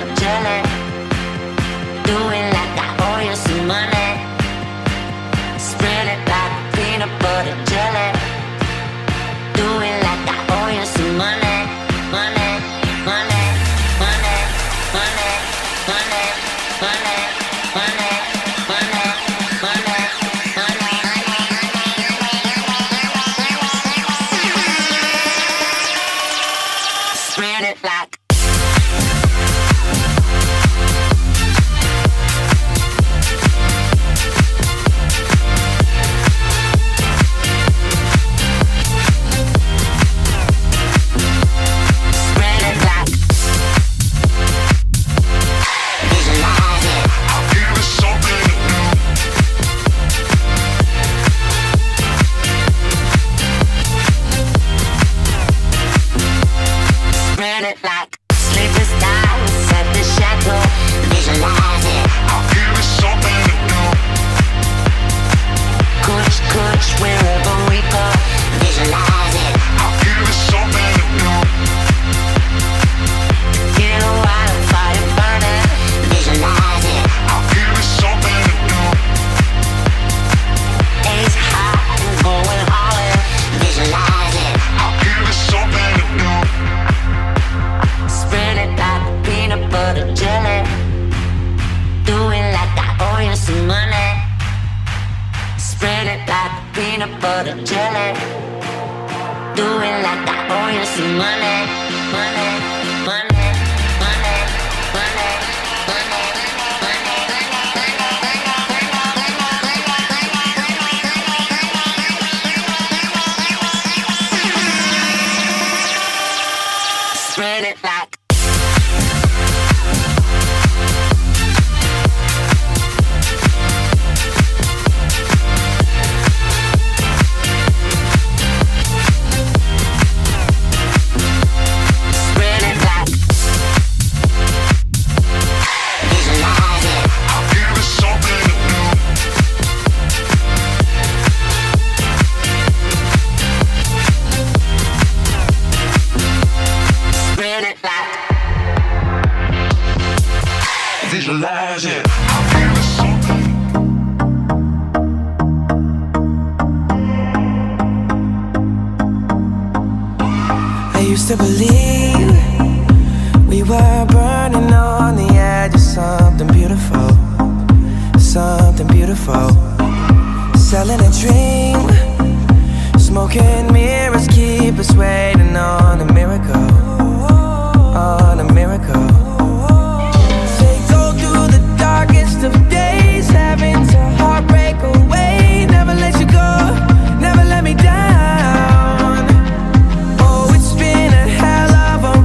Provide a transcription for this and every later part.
butter jelly. Do it like I owe you some money. Spread it like peanut butter jelly. Do it like I owe you some money. Money, money, money, money, money, money, money, money, money, money. Spread it like peanut butter jelly. Do it like I owe you some money. Money, money, money, money, money, spread it like visualize it. I used to believe we were burning on the edge of something beautiful, something beautiful. Selling a dream, smoking mirrors keep us waiting on a miracle, on a miracle. Darkest of days, having to heartbreak away. Never let you go, never let me down. Oh, it's been a hell of a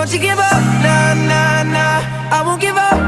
Don't you give up, nah, nah, nah. I won't give up.